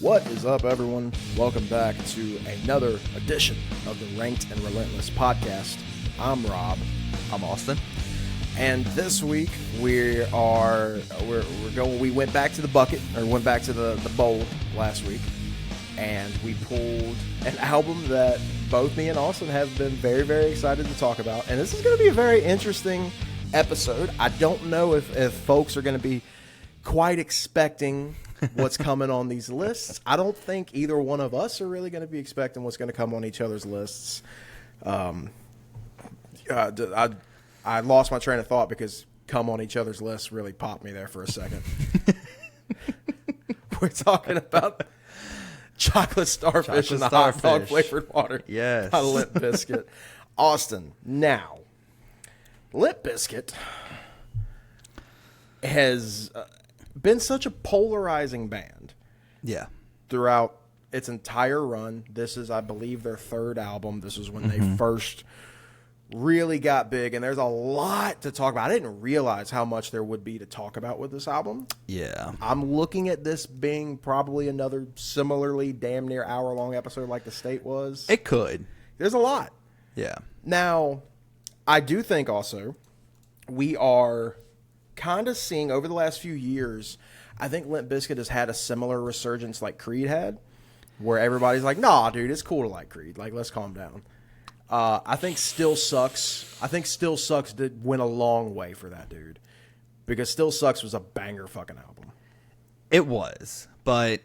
What is up, everyone? Welcome back to another edition of the Ranked and Relentless podcast. I'm Rob. I'm Austin. And this week we went back to the bucket, or went back to the bowl last week, and we pulled an album that both me and Austin have been very, very excited to talk about. And this is going to be a very interesting episode. I don't know if folks are going to be quite expecting what's coming on these lists. I don't think either one of us are really going to be expecting what's going to come on each other's lists. I lost my train of thought because come on each other's lists really popped me there for a second. We're talking about Chocolate Starfish and the hot dog flavored water. Yes. By Limp Bizkit. Austin, now, Limp Bizkit has been such a polarizing band. Yeah. Throughout its entire run. This is, I believe, their third album. This is when they first really got big, and there's a lot to talk about. I didn't realize how much there would be to talk about with this album. Yeah. I'm looking at this being probably another similarly damn near hour-long episode like The State was. It could. There's a lot. Yeah. Now, I do think also we are kind of seeing over the last few years, I think Limp Bizkit has had a similar resurgence like Creed had, where everybody's like, nah, dude, it's cool to like Creed. Like, let's calm down. I think Still Sucks. I think Still Sucks went a long way for that dude, because Still Sucks was a banger fucking album. It was, but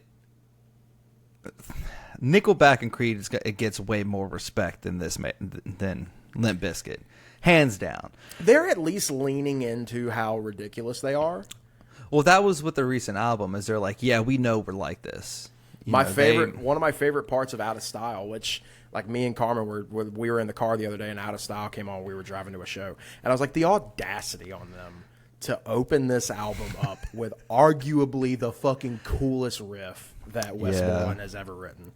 Nickelback and Creed, it gets way more respect than than Limp Bizkit, hands down. They're at least leaning into how ridiculous they are. Well, that was with the recent album. Is they're like, yeah, we know we're like this. One of my favorite parts of Out of Style, which, like, me and Carmen we were in the car the other day and Out of Style came on. We were driving to a show, and I was like, the audacity on them to open this album up with arguably the fucking coolest riff that Westmoreland has ever written.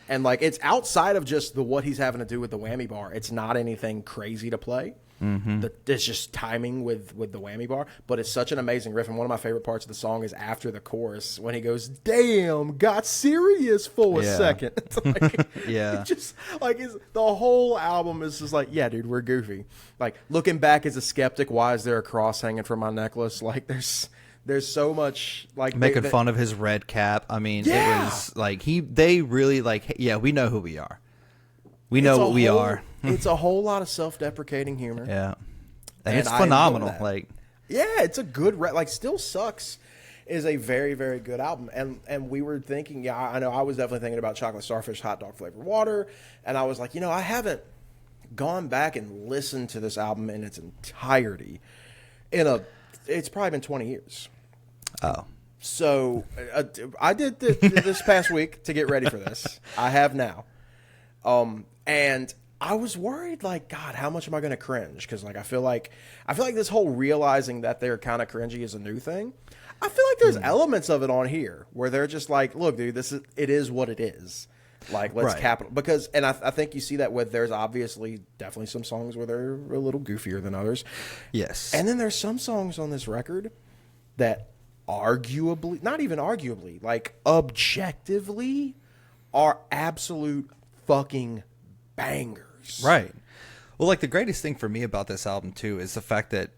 And, like, it's outside of just what he's having to do with the whammy bar. It's not anything crazy to play. It's just timing with the whammy bar. But it's such an amazing riff. And one of my favorite parts of the song is after the chorus when he goes, damn, got serious for a second. It's like, yeah. It's just, like, the whole album is just like, yeah, dude, we're goofy. Like, looking back as a skeptic, why is there a cross hanging from my necklace? Like, there's so much, like, making fun of his red cap. I mean, it was like they really like, yeah, we know who we are. We know what we are. It's a whole lot of self-deprecating humor. Yeah, and it's phenomenal. Like, yeah, it's a good like. Still Sucks is a very, very good album. And we were thinking, yeah, I know I was definitely thinking about Chocolate Starfish, hot dog flavored water, and I was like, I haven't gone back and listened to this album in its entirety it's probably been 20 years. Oh. So I did this past week to get ready for this. I have now. And I was worried, like, God, how much am I going to cringe? Because, like, I feel like this whole realizing that they're kind of cringy is a new thing. I feel like there's elements of it on here where they're just like, look, dude, it is what it is. Like, let's capital, because, and I think you see that with, there's obviously definitely some songs where they're a little goofier than others. Yes. And then there's some songs on this record that arguably, not even arguably, like, objectively are absolute fucking bangers. Right. Well, like, the greatest thing for me about this album too is the fact that,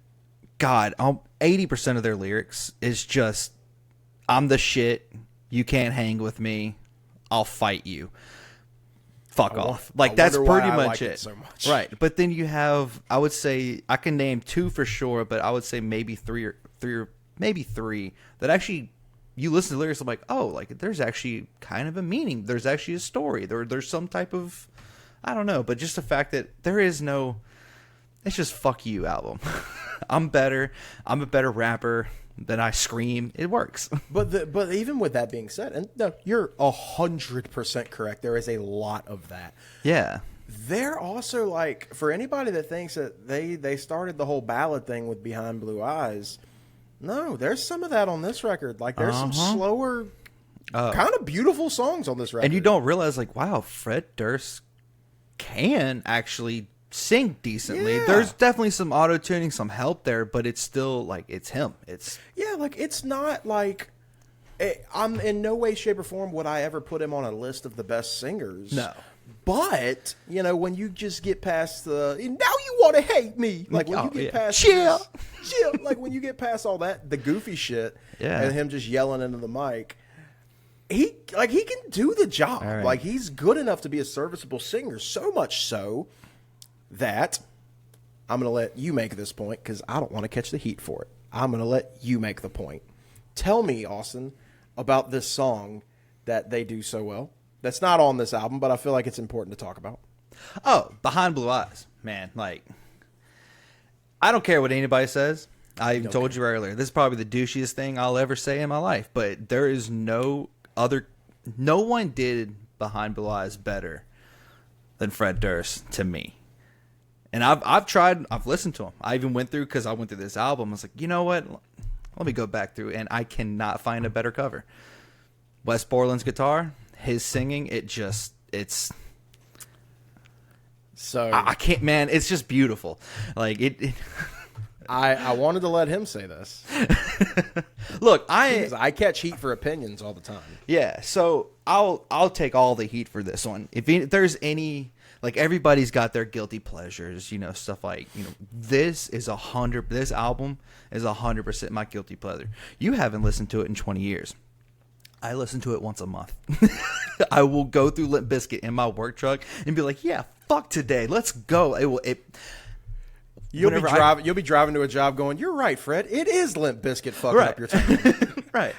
God, 80% of their lyrics is just, I'm the shit, you can't hang with me, I'll fight you, fuck off. Like, that's pretty much it. So much. Right. But then you have, I would say, I can name two for sure, but I would say maybe three that actually, you listen to the lyrics, I'm like, oh, like, there's actually kind of a meaning. There's actually a story. There's some type of, I don't know, but just the fact that there is no, it's just fuck you album. I'm a better rapper than I scream. It works. But even with that being said, and no, you're 100% correct. There is a lot of that. Yeah. They're also, like, for anybody that thinks that they started the whole ballad thing with Behind Blue Eyes, no, there's some of that on this record. Like, there's some slower, kind of beautiful songs on this record. And you don't realize, like, wow, Fred Durst can actually sing decently. Yeah. There's definitely some auto-tuning, some help there, but it's still, like, it's him. It's like, it's not like I'm in no way, shape, or form would I ever put him on a list of the best singers. No. But, when you just get past the, now you want to hate me. Like, when you get past chill, like, when you get past all that, the goofy shit, yeah, and him just yelling into the mic, he can do the job. Right. Like, he's good enough to be a serviceable singer, so much so that I'm going to let you make this point because I don't want to catch the heat for it. I'm going to let you make the point. Tell me, Austin, about this song that they do so well. That's not on this album, but I feel like it's important to talk about. Oh, Behind Blue Eyes, man. Like, I don't care what anybody says. I even told you earlier, this is probably the douchiest thing I'll ever say in my life, but there is no one did Behind Blue Eyes better than Fred Durst to me. And I've listened to him. I even went through, because I went through this album. I was like, you know what? Let me go back through, and I cannot find a better cover. Wes Borland's guitar, his singing, So I can't, man. It's just beautiful. Like it I wanted to let him say this. Look, I catch heat for opinions all the time. Yeah, so I'll take all the heat for this one. If there's any, like, everybody's got their guilty pleasures, stuff like, this album is 100% my guilty pleasure. You haven't listened to it in 20 years. I listen to it once a month. I will go through Limp Bizkit in my work truck and be like, yeah, fuck today, let's go. You'll be driving to a job going, you're right, Fred. It is Limp Bizkit fucking up your time. Right.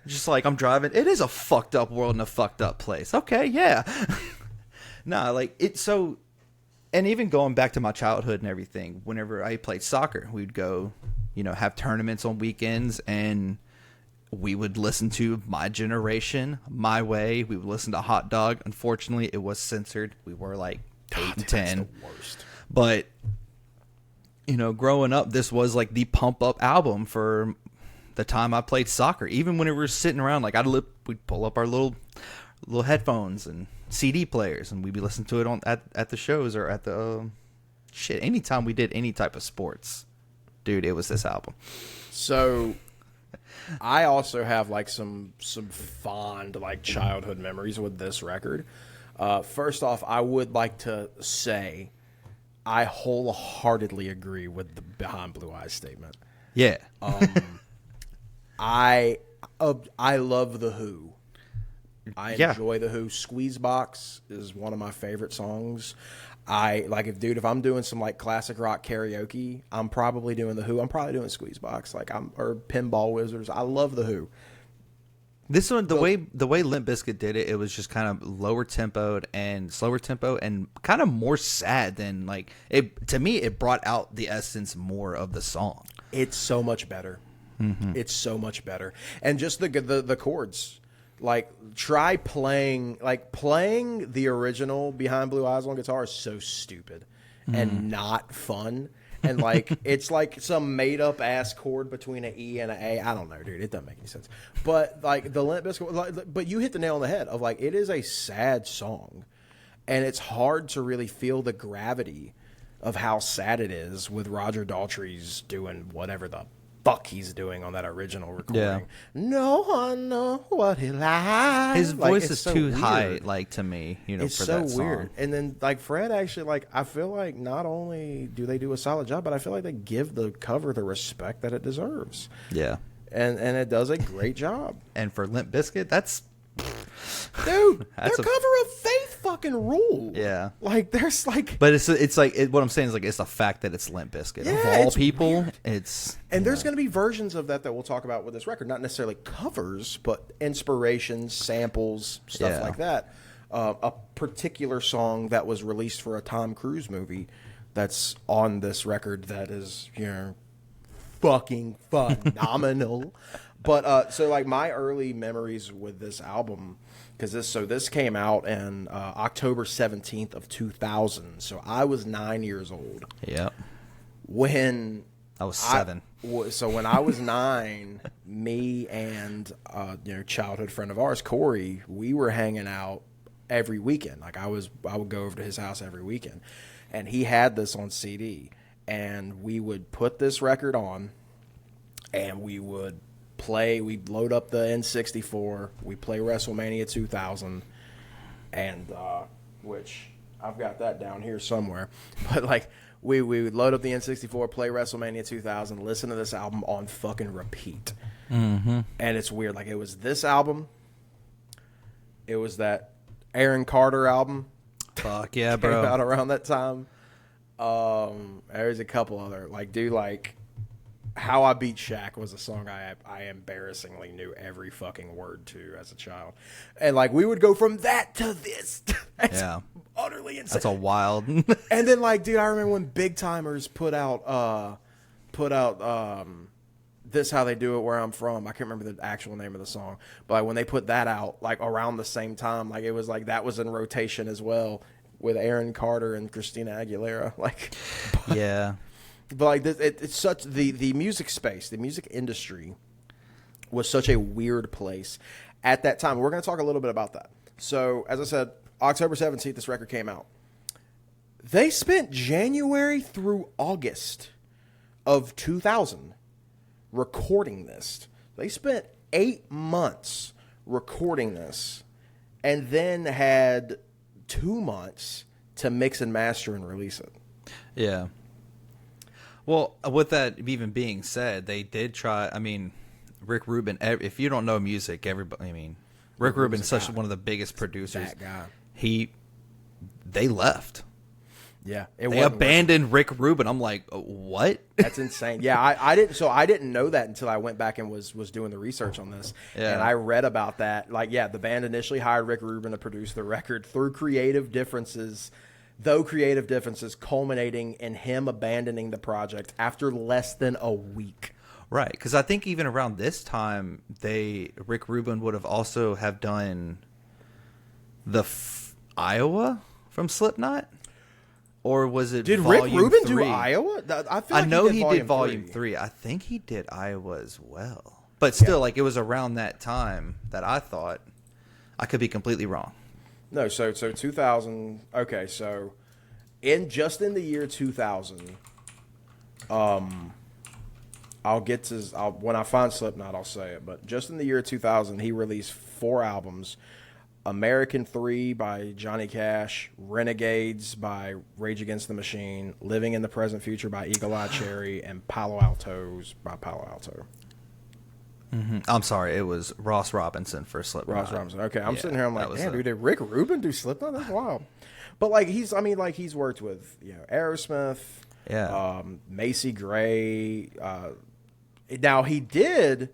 Just like I'm driving. It is a fucked up world and a fucked up place. Okay, yeah. Nah, like it. So, and even going back to my childhood and everything, whenever I played soccer, we'd go, have tournaments on weekends, and we would listen to My Generation, My Way. We would listen to Hot Dog. Unfortunately, it was censored. We were like 8 and 10. That's the worst. But growing up, this was like the pump up album for the time I played soccer. Even when we were sitting around, like we'd pull up our little headphones and CD players, and we'd be listening to it at the shows or at the anytime we did any type of sports. Dude, it was this album. So I also have like some fond like childhood memories with this record. First off, I would like to say I wholeheartedly agree with the Behind Blue Eyes statement. Yeah. I love The Who. I enjoy The Who. Squeezebox is one of my favorite songs. If I'm doing some like classic rock karaoke, I'm probably doing The Who. I'm probably doing Squeezebox. Or Pinball Wizards. I love The Who. This one, the way Limp Bizkit did it, it was just kind of slower tempo and kind of more sad than like it. To me, it brought out the essence more of the song. It's so much better. Mm-hmm. It's so much better, and just the chords. Like try playing the original Behind Blue Eyes on guitar is so stupid and not fun. And like it's like some made up ass chord between an E and an A. I don't know, dude. It doesn't make any sense. But like the Limp Bizkit, but you hit the nail on the head of like it is a sad song, and it's hard to really feel the gravity of how sad it is with Roger Daltrey's doing whatever the fuck he's doing on that original recording. Yeah. No one knows what he likes. His voice is so too weird. high, like to me, It's for so that song. weird. And then like Fred actually like I feel like not only do they do a solid job, but I feel like they give the cover the respect that it deserves. Yeah. And it does a great job. And for Limp Bizkit, that's Dude, their cover of Faith fucking ruled. Yeah. Like there's like But it's like what I'm saying is like it's the fact that it's Limp Bizkit. Yeah, of all it's people, weird. it's And there's going to be versions of that we'll talk about with this record. Not necessarily covers, but inspirations, samples, stuff like that. A particular song that was released for a Tom Cruise movie that's on this record that is, fucking phenomenal. But so like my early memories with this album, because this came out in October 17th of 2000. So I was 9 years old. Yeah. When I was 7. So when I was 9, me and childhood friend of ours, Corey, we were hanging out every weekend. Like I would go over to his house every weekend, and he had this on CD, and we would put this record on, and we would we load up the N64, we play WrestleMania 2000, and which I've got that down here somewhere, but like we would load up the N64, play WrestleMania 2000, listen to this album on fucking repeat. Mm-hmm. And it's weird. Like, it was this album. It was that Aaron Carter album. Fuck yeah, Came bro. out around that time. There's a couple other. Like, dude, like, How I Beat Shaq was a song I embarrassingly knew every fucking word to as a child. And, like, we would go from that to this. That's utterly insane. That's a wild. And then, like, dude, I remember when Big Timers put out This How They Do It Where I'm From. I can't remember the actual name of the song, but like, when they put that out, like around the same time, like it was like that was in rotation as well with Aaron Carter and Christina Aguilera. Like, Yeah. but like this, it's such the music space, the music industry was such a weird place at that time. We're going to talk a little bit about that. So, as I said, October 17th, this record came out. They spent January through August of 2000 recording this. They spent 8 months recording this and then had 2 months to mix and master and release it. Yeah. Well, with that even being said, they did try. I mean, Rick Rubin. If you don't know music, everybody. I mean, Rick Rubin's such one of the biggest producers. That guy. They left. Yeah, They abandoned Rick Rubin. I'm like, what? That's insane. Yeah, I didn't. So I didn't know that until I went back and was doing the research on this. Yeah. And I read about that. Like, yeah, the band initially hired Rick Rubin to produce the record through creative differences, culminating in him abandoning the project after less than a week. Right, because I think even around this time, Rick Rubin would have also have done the Iowa from Slipknot. Or was it Did Volume Rick Rubin 3? do Iowa? I feel like I know he did Volume 3. I think he did Iowa as well. But still, like, it was around that time that I thought. I could be completely wrong. No, so 2000. Okay, so in the year 2000, I'll get to when I find Slipknot, I'll say it. But just in the year 2000, he released 4 albums. American 3 by Johnny Cash, Renegades by Rage Against the Machine, Living in the Present Future by Eagle Eye Cherry, and Palo Altos by Palo Alto. Mm-hmm. I'm sorry, it was Ross Robinson for Slipknot. Ross Robinson. Okay, I'm sitting here, I'm like, damn, dude, did Rick Rubin do Slipknot? That's wild. But like he's worked with Aerosmith, Macy Gray. Now he did.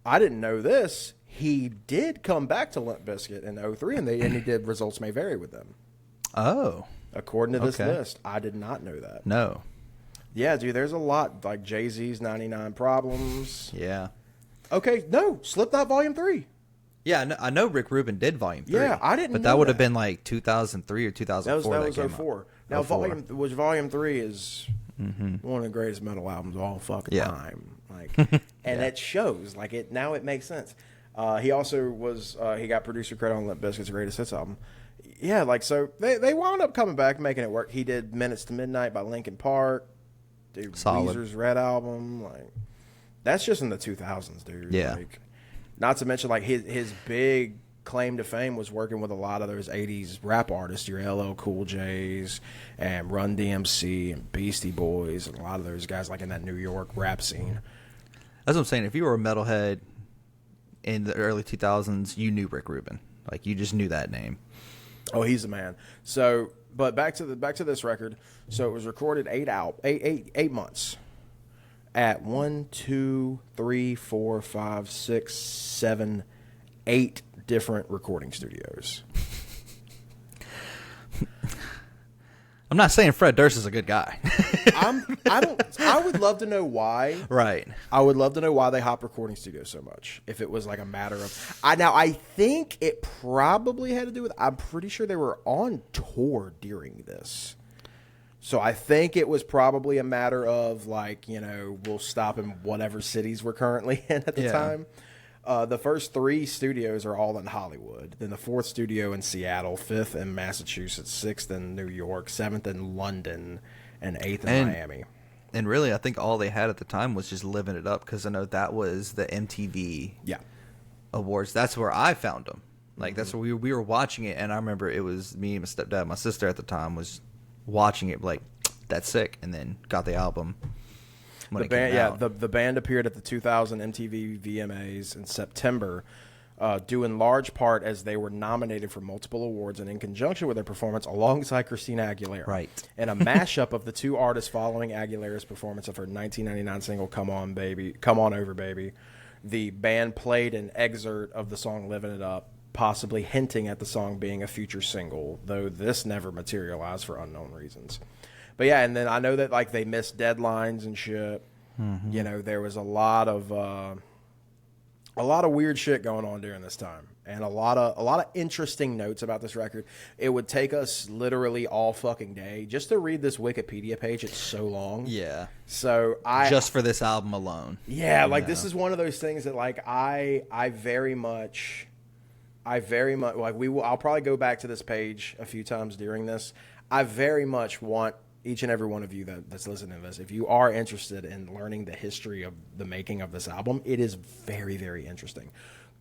I didn't know this. He did come back to Limp Bizkit in 2003, and he did Results May Vary with them. Oh. According to this list. I did not know that. No. Yeah, dude, there's a lot. Like Jay-Z's 99 Problems. Yeah. Okay, no, Slipknot Volume 3. Yeah, I know Rick Rubin did Volume 3. Yeah, I didn't know But that would have been like 2003 or 2004. That was 04. Now, Volume 3 is one of the greatest metal albums of all fucking time. Like, and it shows. Like, it makes sense. He also was he got producer credit on Limp Bizkit's Greatest Hits album. Yeah, like, so they wound up coming back, making it work. He did Minutes to Midnight by Linkin Park. Dude, Weezer's Red album. Like, that's just in the 2000s, dude. Yeah. Like, not to mention, like, his big claim to fame was working with a lot of those 80s rap artists, your LL Cool J's and Run DMC and Beastie Boys, and a lot of those guys, like, in that New York rap scene. That's what I'm saying. If you were a metalhead in the early 2000s, you knew Rick Rubin. Like, you just knew that name. Oh, he's the man. So, but back to this record. So it was recorded 8 months at 1, 2, 3, 4, 5, 6, 7, 8 different recording studios. I'm not saying Fred Durst is a good guy. I would love to know why. Right. I would love to know why they hop recording studios so much. If it was like a matter of, I think it probably had to do with. I'm pretty sure they were on tour during this, so I think it was probably a matter of like, we'll stop in whatever cities we're currently in at the time. The first 3 studios are all in Hollywood. Then the 4th studio in Seattle, 5th in Massachusetts, 6th in New York, 7th in London, and 8th in Miami. And really, I think all they had at the time was just Living It Up, because I know that was the MTV Awards. That's where I found them. Like, that's where we were watching it, and I remember it was me and my stepdad. My sister at the time was watching it, like, that's sick, and then got the album when The it band, came out. the band appeared at the 2000 MTV VMAs in September, due in large part as they were nominated for multiple awards and in conjunction with their performance alongside Christina Aguilera. Right. And a mashup of the two artists following Aguilera's performance of her 1999 single Come On Over Baby. The band played an excerpt of the song Living It Up, possibly hinting at the song being a future single, though this never materialized for unknown reasons. But yeah, and then I know that like they missed deadlines and shit. You know, there was a lot of weird shit going on during this time, and a lot of interesting notes about this record. It would take us literally all fucking day just to read this Wikipedia page. It's so long. Yeah. So just for this album alone. Yeah, like this is one of those things that like I very much like I'll probably go back to this page a few times during this. I very much want each and every one of you that's listening to this, if you are interested in learning the history of the making of this album, it is very, very interesting.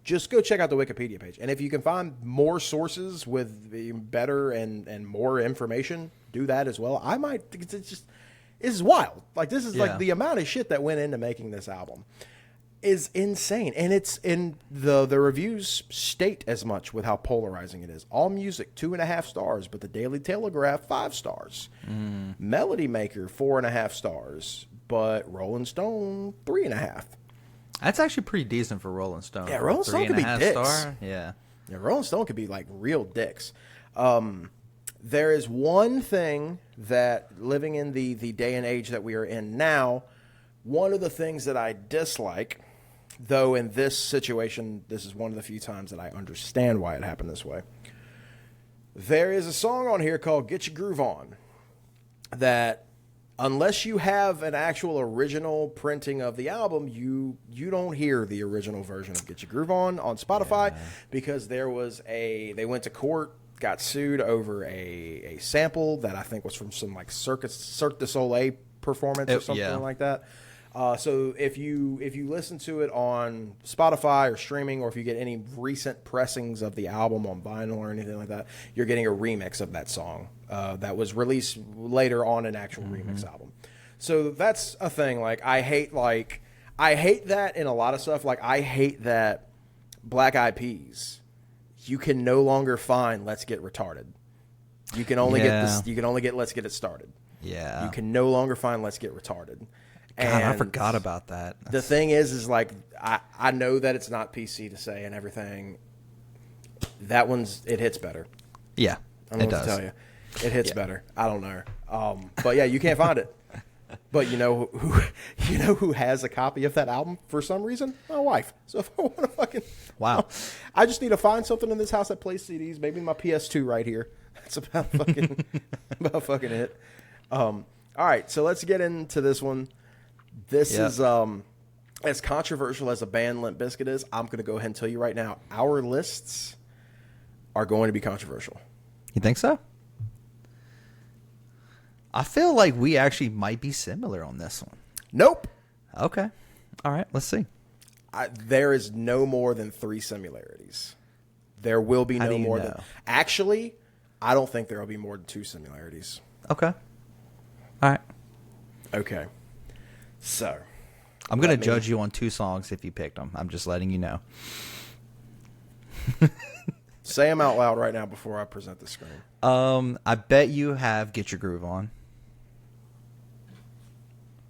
Just go check out the Wikipedia page. And if you can find more sources with better and more information, do that as well. I might, this is wild. Like, this is like the amount of shit that went into making this album is insane. And it's in the reviews state as much with how polarizing it is. All Music 2.5 stars, but the Daily Telegraph 5 stars. Melody Maker 4.5 stars, but Rolling Stone 3.5. That's actually pretty decent for Rolling Stone. Yeah, Rolling Stone could be dicks. Star? Yeah, Rolling Stone could be like real dicks. There is one thing that living in the day and age that we are in now, one of the things that I dislike, though in this situation, this is one of the few times that I understand why it happened this way. There is a song on here called Get Your Groove On that, unless you have an actual original printing of the album, you don't hear the original version of Get Your Groove On Spotify because they went to court, got sued over a sample that I think was from some like Cirque du Soleil performance or something like that. So if you listen to it on Spotify or streaming, or if you get any recent pressings of the album on vinyl or anything like that, you're getting a remix of that song that was released later on an actual remix album. So that's a thing. Like I hate that in a lot of stuff. Like I hate that Black Eyed Peas, you can no longer find Let's Get Retarded. You can only get this. You can only get Let's Get It Started. Yeah. You can no longer find Let's Get Retarded. God, and I forgot about that. The thing is like I know that it's not PC to say and everything. That it hits better. Yeah, I don't know what to tell you. It hits better. I don't know. But yeah, you can't find it. But you know who has a copy of that album for some reason? My wife. So if I want to fucking I just need to find something in this house that plays CDs. Maybe my PS2 right here. That's about fucking it. All right, so let's get into this one. This is as controversial as a band Limp Bizkit is. I'm going to go ahead and tell you right now, our lists are going to be controversial. You think so? I feel like we actually might be similar on this one. Nope. Okay. All right, let's see. There is no more than 3 similarities. There will be no more than... Actually, I don't think there will be more than 2 similarities. Okay. All right. Okay. So, I'm going to judge you on 2 songs if you picked them. I'm just letting you know. Say them out loud right now before I present the screen. I bet you have Get Your Groove On.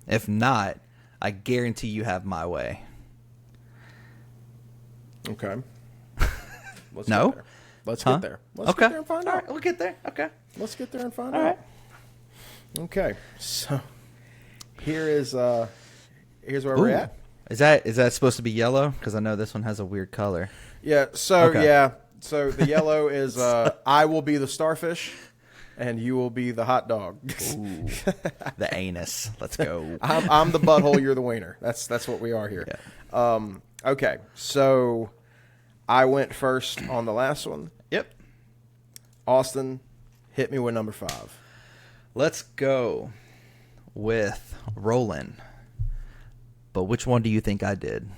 If not, I guarantee you have My Way. Okay. Let's get there. Let's get there. Let's get there and find out. All right, we'll get there. Okay. Let's get there and find out. All right. Okay. So here's where we're at. Is that supposed to be yellow? Because I know this one has a weird color. Yeah. So So the yellow is I will be the starfish, and you will be the hot dog. Ooh, the anus. Let's go. I'm the butthole. You're the wiener. That's what we are here. Yeah. Okay. So I went first on the last one. Yep. Austin, hit me with number 5. Let's go with Rollin'. But which one do you think I did?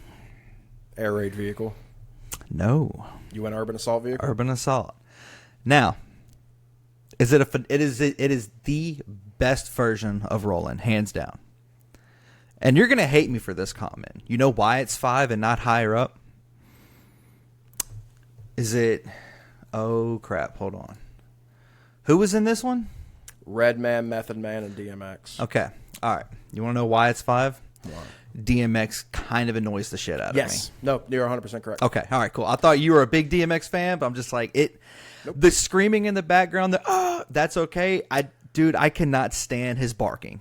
Air raid vehicle. No. You went urban assault vehicle. Urban Assault. Now, it is the best version of Rollin', hands down. And you're gonna hate me for this comment. You know why it's 5 and not higher up? Is it? Oh crap! Hold on. Who was in this one? Redman, Method Man, and DMX. Okay. All right. You want to know why it's 5? Why? DMX kind of annoys the shit out of me. Yes. No, you're 100% correct. Okay. All right. Cool. I thought you were a big DMX fan, but I'm just like it. Nope. The screaming in the background. That's okay. I cannot stand his barking.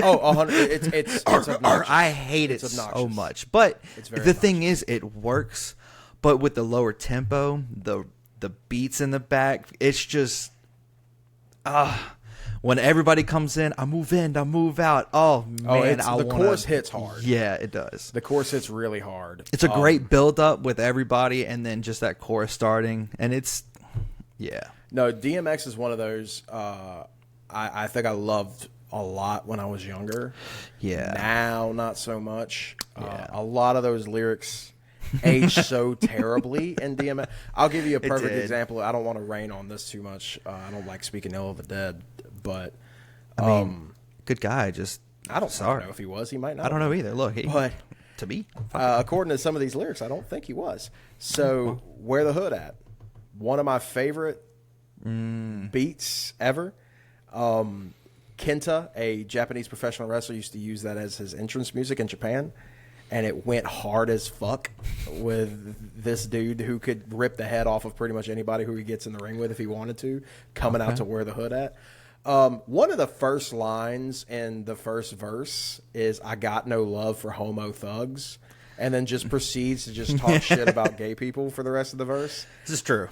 Oh, 100. It's obnoxious. I hate it so much. But the thing is, it works. But with the lower tempo, the beats in the back, it's just when everybody comes in, I move out. Oh man, the chorus hits hard. Yeah, it does. The chorus hits really hard. It's a great build up with everybody, and then just that chorus starting, and it's No, DMX is one of those. I think I loved a lot when I was younger. Yeah. Now, not so much. Yeah. A lot of those lyrics age so terribly in DMX. I'll give you a perfect example. I don't want to rain on this too much. I don't like speaking ill of the dead, but I mean, good guy. Just I don't know if he was. He might not. I don't know either. Look, but to me, according to some of these lyrics, I don't think he was. So, Where the Hood At? One of my favorite beats ever. Kenta, a Japanese professional wrestler, used to use that as his entrance music in Japan, and it went hard as fuck with this dude who could rip the head off of pretty much anybody who he gets in the ring with if he wanted to, coming out to Where the Hood At. One of the first lines in the first verse is, "I got no love for homo thugs," and then just proceeds to just talk shit about gay people for the rest of the verse. This is true.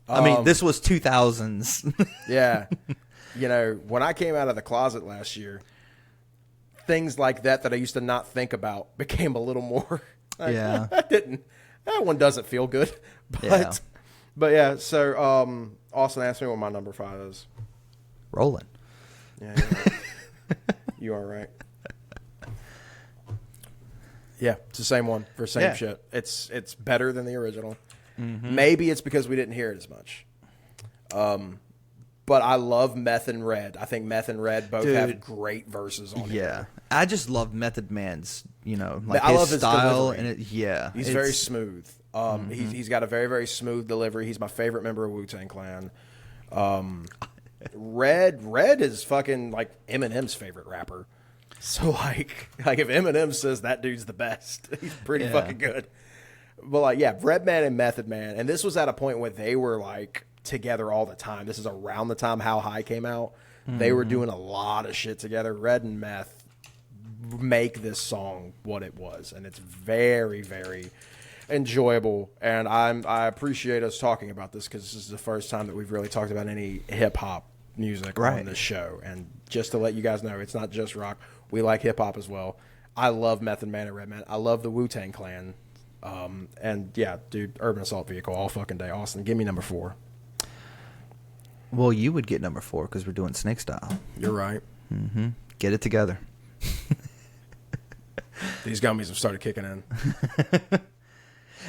I mean, this was 2000s. Yeah. You know, when I came out of the closet last year, things like that I used to not think about became a little more. That one doesn't feel good. But yeah, so Austin asked me what my number 5 is. Rolling. Yeah, you're right. You are right. Yeah, it's the same one for same shit. It's better than the original. Mm-hmm. Maybe it's because we didn't hear it as much. But I love Meth and Red. I think Meth and Red both have great verses on it. Yeah. I just love Method Man's, I love his style. Delivery. And he's very smooth. He's got a very, very smooth delivery. He's my favorite member of Wu-Tang Clan. Red is fucking like Eminem's favorite rapper. So like if Eminem says that dude's the best, he's pretty fucking good. But Redman and Method Man, and this was at a point where they were like together all the time. This is around the time How High came out. They were doing a lot of shit together. Red and Meth make this song what it was, and it's very, very enjoyable. And I appreciate us talking about this because this is the first time that we've really talked about any hip hop music on this show. And just to let you guys know, it's not just rock. We like hip hop as well. I love Method Man and Redman. I love the Wu-Tang Clan. And yeah, dude, Urban Assault Vehicle all fucking day. Austin, give me number 4. Well, you would get number 4 because we're doing Snake Style. You're right. Mm-hmm. Get it together. These gummies have started kicking in.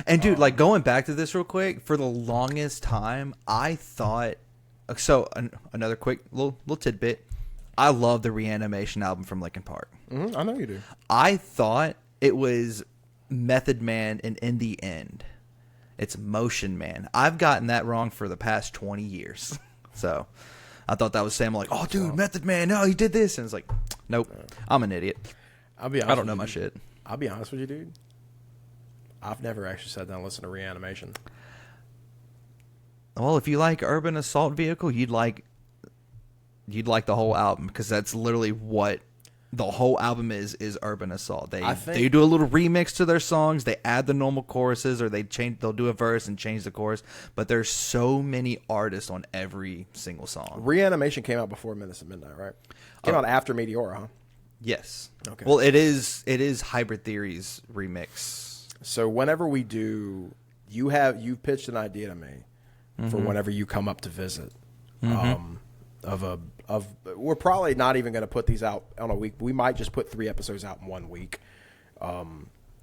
And dude, like going back to this real quick, for the longest time, I thought. So another quick little tidbit. I love the Reanimation album from Linkin Park. Mm-hmm, I know you do. I thought it was Method Man, and in the end, it's Motion Man. I've gotten that wrong for the past 20 years. So I thought that was Sam, like, oh, dude, Method Man, no, he did this. And it's like, nope, I'm an idiot. I'll be honest. I don't know my shit. I'll be honest with you, dude. I've never actually sat down and listened to Reanimation. Well, if you like Urban Assault Vehicle, you'd like the whole album, because that's literally what the whole album is Urban Assault. They do a little remix to their songs. They add the normal choruses, or they'll do a verse and change the chorus. But there's so many artists on every single song. Reanimation came out before Menace at Midnight, right? Came out after Meteora, huh? Yes. Okay. Well, it is Hybrid Theory's remix. So whenever we do, you've pitched an idea to me for whenever you come up to visit, of we're probably not even going to put these out on a week. We might just put 3 episodes out in 1 week.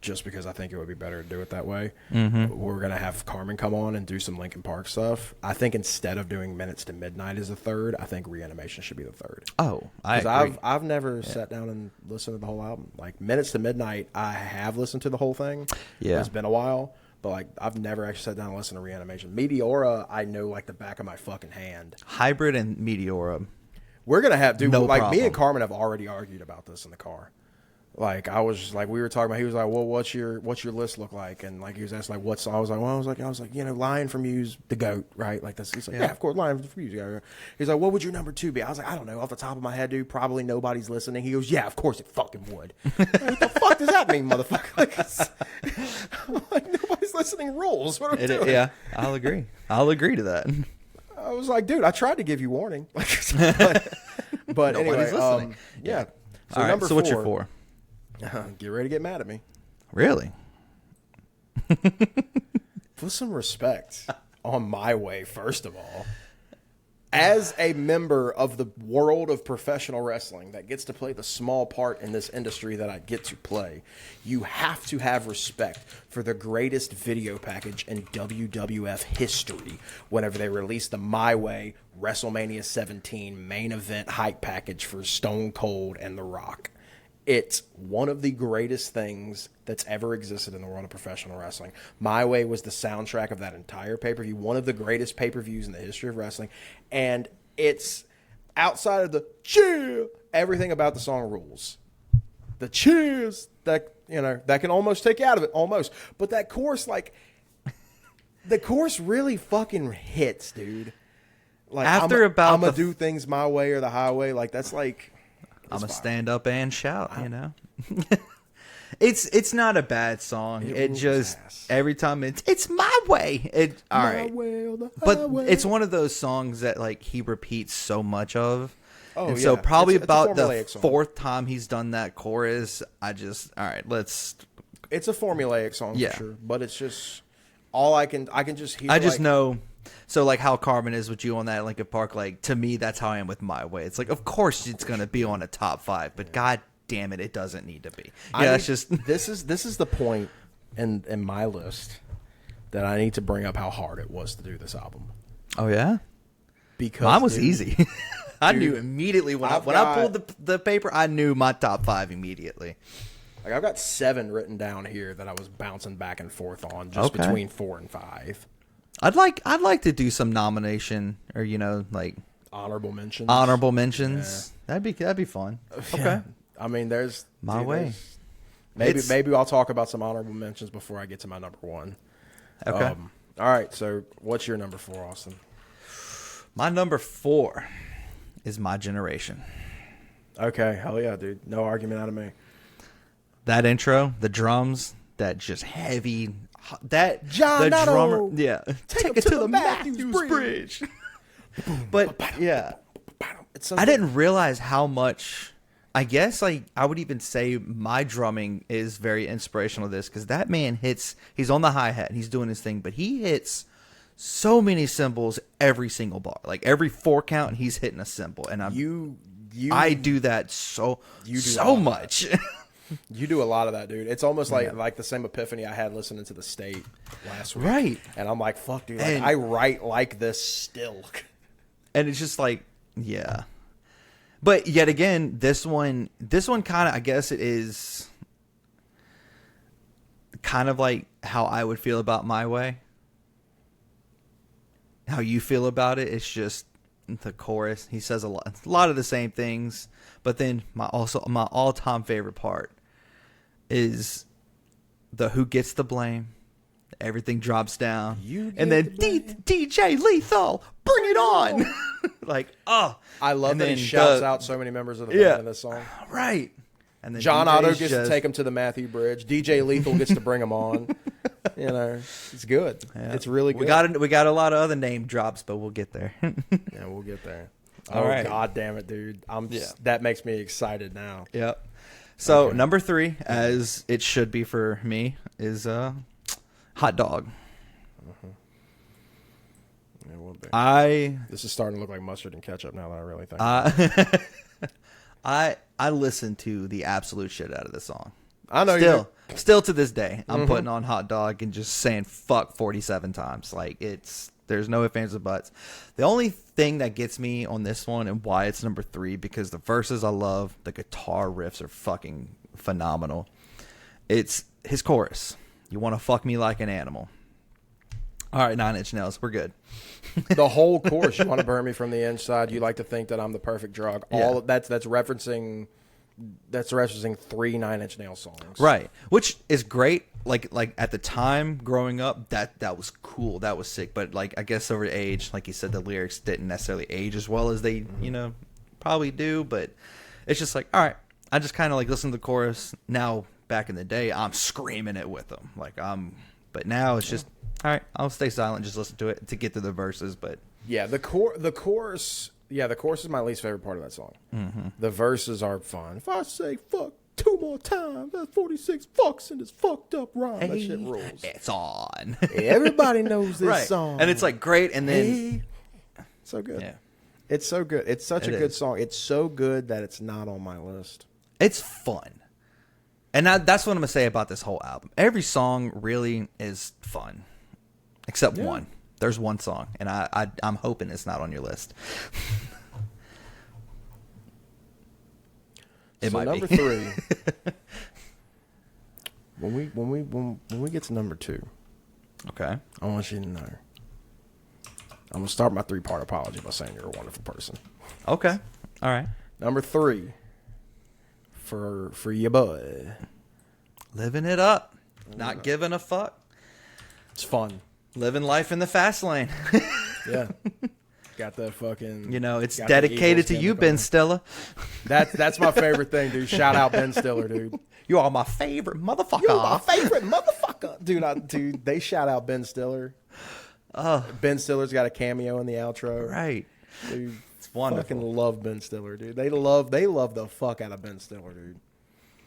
Just because I think it would be better to do it that way. Mm-hmm. We're going to have Carmen come on and do some Linkin Park stuff. I think instead of doing Minutes to Midnight as the third, I think Reanimation should be the third. Oh, I agree. I've never sat down and listened to the whole album. Like, Minutes to Midnight, I have listened to the whole thing. Yeah. It's been a while, but, like, I've never actually sat down and listened to Reanimation. Meteora, I know like the back of my fucking hand. Hybrid and Meteora. We're going to have, dude, no like, problem. me and Carmen have already argued about this in the car. Like, I was just like, we were talking about, he was like, well, what's your list look like? And like, he was asking like, what song? I was like, you know, Lion from You's the GOAT, right? Like this. He's like, yeah, of course, Lion from You's. He's like, what would your number 2 be? I was like, I don't know, off the top of my head, dude, probably Nobody's Listening. He goes, yeah, of course it fucking would. Like, what the fuck does that mean, motherfucker? Like, Nobody's Listening rules. What are we doing? Yeah, I'll agree to that. I was like, dude, I tried to give you warning. But anyway, yeah. So all right, number so 4, what's your 4? Get ready to get mad at me. Really? Put some respect on My Way, first of all. As a member of the world of professional wrestling that gets to play the small part in this industry that I get to play, you have to have respect for the greatest video package in WWF history whenever they released the My Way WrestleMania 17 main event hype package for Stone Cold and The Rock. It's one of the greatest things that's ever existed in the world of professional wrestling. My Way was the soundtrack of that entire pay-per-view, one of the greatest pay-per-views in the history of wrestling. And it's outside of the cheer, everything about the song rules. The cheers that, you know, that can almost take you out of it, almost. But that chorus, like, the chorus really fucking hits, dude. Like, I'm gonna do things my way or the highway. Like, that's like... I'm a stand up and shout, you know. It's not a bad song. It just every time it's my way. All right. But it's one of those songs that like he repeats so much of. Oh, and so probably it's about the 4th time he's done that chorus, all right, let's. It's a formulaic song for sure, but it's just all I can just hear. I just know. So, like, how Carmen is with you on that Linkin Park, like, to me, that's how I am with My Way. It's like, of course it's going to be on a top 5, but god damn it, it doesn't need to be. Yeah, it's just... This is the point in my list that I need to bring up how hard it was to do this album. Oh, yeah? Because mine was easy. I knew immediately. When I pulled the paper, I knew my top 5 immediately. Like, I've got 7 written down here that I was bouncing back and forth on, just between 4 and 5. I'd like to do some nomination or like honorable mentions. Yeah. That'd be fun. Okay. Yeah. I mean, there's My Way. Maybe I'll talk about some honorable mentions before I get to my number 1. Okay. All right. So what's your number 4, Austin? My number 4 is My Generation. Okay. Hell yeah, dude. No argument out of me. That intro, the drums, that just heavy. That John the drummer, Otto, take it to the Matthews Bridge. But yeah, I didn't realize how much. I guess I would even say my drumming is very inspirational to this because that man hits. He's on the hi-hat and he's doing his thing, but he hits so many cymbals every single bar, like every 4 count, he's hitting a cymbal, and I do that so much. You do a lot of that, dude. It's almost like the same epiphany I had listening to The State last week. Right. And I'm like, fuck, dude. Like, I write like this still. And it's just like, yeah. But yet again, this one kind of, I guess it is kind of like how I would feel about My Way. How you feel about it. It's just the chorus. He says a lot of the same things. But then my all-time favorite part is the who gets the blame. Everything drops down. And then DJ Lethal, bring it on. Like, oh. I love that he shouts out so many members of the band in this song. Right. And then John Otto gets to take him to the Matthew Bridge. DJ Lethal gets to bring him on. You know, it's good. Yeah. It's really good. We got a lot of other name drops, but we'll get there. Yeah, we'll get there. All right. God damn it, dude. That makes me excited now. Yep. So number 3, as it should be for me, is Hot Dog. Yeah, well, to be. I This is starting to look like mustard and ketchup now that I really think. About it. I listen to the absolute shit out of this song. I know you do. Still to this day, I'm putting on Hot Dog and just saying fuck 47 times. Like, there's no ifs, ands, or buts. The only thing that gets me on this one and why it's number 3, because the verses I love, the guitar riffs are fucking phenomenal. It's his chorus. You want to fuck me like an animal. All right, 9 Inch Nails, we're good. The whole chorus, you want to burn me from the inside. You like to think that I'm the perfect drug. All Yeah. that's referencing 3 9 Inch Nails songs. Right, which is great. Like at the time growing up, that was cool. That was sick. But like, I guess over age, like you said, the lyrics didn't necessarily age as well as they, probably do. But it's just like, all right, I just kind of like listen to the chorus. Now, back in the day, I'm screaming it with them. But now it's just, all right, I'll stay silent, just listen to it to get to the verses. But yeah, the chorus. Yeah, the chorus is my least favorite part of that song. Mm-hmm. The verses are fun. If I say fuck 2 more times, that's 46 fucks in this fucked up rhyme. That shit rules. It's on. Everybody knows this right. song. And it's like great, and then so good. Yeah. It's so good. It's such a good song. It's so good that it's not on my list. It's fun. And that's what I'm going to say about this whole album. Every song really is fun. Except one. There's one song, and I'm hoping it's not on your list. It might number be. 3. when we get to number 2, Okay. I want you to know. I'm gonna start my 3-part apology by saying you're a wonderful person. Okay. All right. Number 3 for your boy. Living it up. Not giving a fuck. It's fun. Living life in the fast lane. Yeah. Got the fucking. It's dedicated to you, Ben Stiller. That's my favorite thing, dude. Shout out Ben Stiller, dude. You are my favorite motherfucker. You're my favorite motherfucker, dude. They shout out Ben Stiller. Ben Stiller's got a cameo in the outro, Right. Dude, It's wonderful. fucking love Ben Stiller, dude. They love the fuck out of Ben Stiller, dude.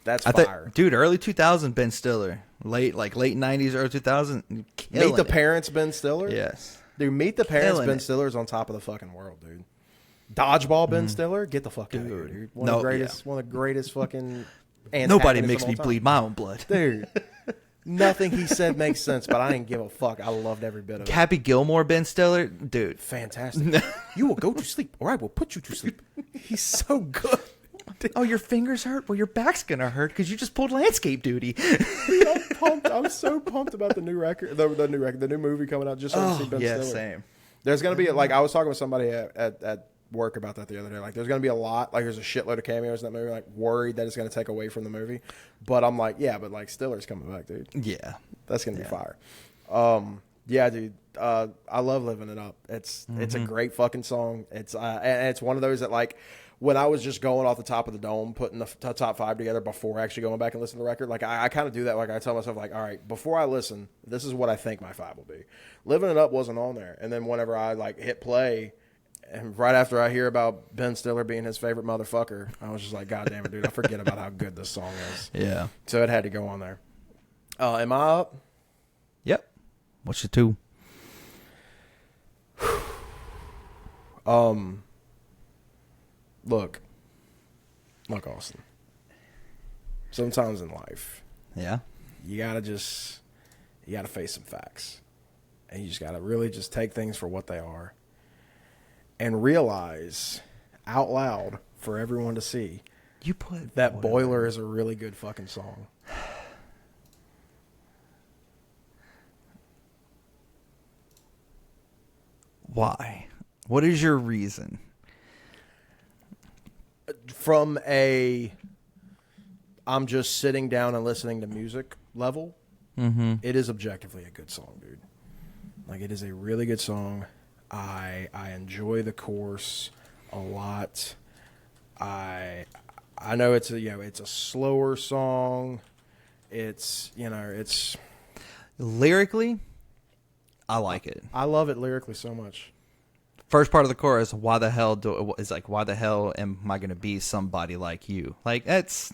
That's fire. Dude, early 2000 Ben Stiller. Late 90s, early 2000. Meet the Parents, Ben Stiller. Yes. Dude, Meet the Parents, Killing Ben it. Stiller's on top of the fucking world, dude. Dodgeball, Ben Stiller, get the fuck out of here, dude. One of the greatest fucking. Nobody antagonists makes of me all time. bleed my own blood. Dude. Nothing he said makes sense, but I didn't give a fuck. I loved every bit of it. Happy Gilmore Ben Stiller, dude. Fantastic. You will go to sleep, or I will put you to sleep. He's so good. Oh, your fingers hurt? Well, your back's gonna hurt because you just pulled landscape duty. Dude, I'm pumped. I'm so pumped about the new record, the new movie coming out. Just so I can see Ben Stiller. Same. There's gonna be I was talking with somebody at work about that the other day. Like, there's gonna be a lot. Like, there's a shitload of cameos in that movie. Like, worried that it's gonna take away from the movie. But I'm like, yeah, but like Stiller's coming back, dude. Yeah. That's gonna be fire. Yeah, dude. I love Living It Up. It's a great fucking song. It's and it's one of those that, like, when I was just going off the top of the dome, putting the top 5 together before actually going back and listening to the record, like, I kind of do that. Like, I tell myself, like, all right, before I listen, this is what I think my 5 will be. Living It Up wasn't on there, and then whenever I like hit play, and right after I hear about Ben Stiller being his favorite motherfucker, I was just like, God damn it, dude, I forget about how good this song is. Yeah. So it had to go on there. Am I up? Yep. What's your 2? Look, Austin. Sometimes in life, Yeah. you gotta face some facts, and you just gotta really just take things for what they are, and realize out loud for everyone to see You put that Boiler is a really good fucking song. Why? What is your reason? From I'm just sitting down and listening to music level, it is objectively a good song, dude. Like, it is a really good song. I enjoy the chorus a lot. I know it's a slower song. It's Lyrically, I like it. I love it lyrically so much. First part of the chorus, why the hell am I going to be somebody like you? Like,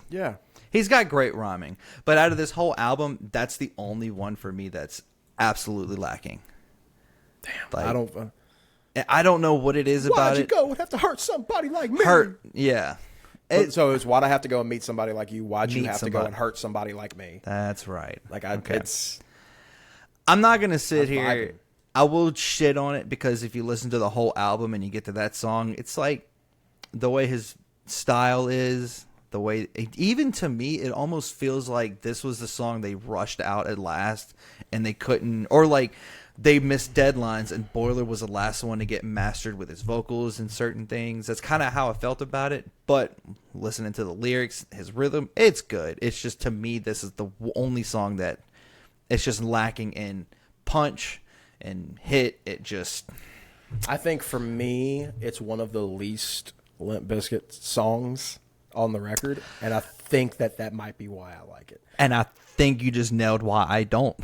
Yeah. he's got great rhyming. But out of this whole album, that's the only one for me that's absolutely lacking. Damn. Like, I don't. And I don't know what it is about Why'd you it. go? Would have to hurt somebody like me. Hurt, yeah. So it's why'd I have to go and meet somebody like you? Why'd you Meet have to go somebody. and hurt somebody like me? That's right. Like Okay. I'm not gonna sit I'm here. vibing. I will shit on it because if you listen to the whole album and you get to that song, it's like the way his style is, the way even to me, it almost feels like this was the song they rushed out at last and they couldn't, or like they missed deadlines and Boiler was the last one to get mastered with his vocals and certain things. That's kind of how I felt about it. But listening to the lyrics, his rhythm, it's good. It's just, to me, this is the only song that it's just lacking in punch and hit. It just, I think for me, it's one of the least Limp Bizkit songs on the record, and I think that might be why I like it. and I think you just nailed why I don't.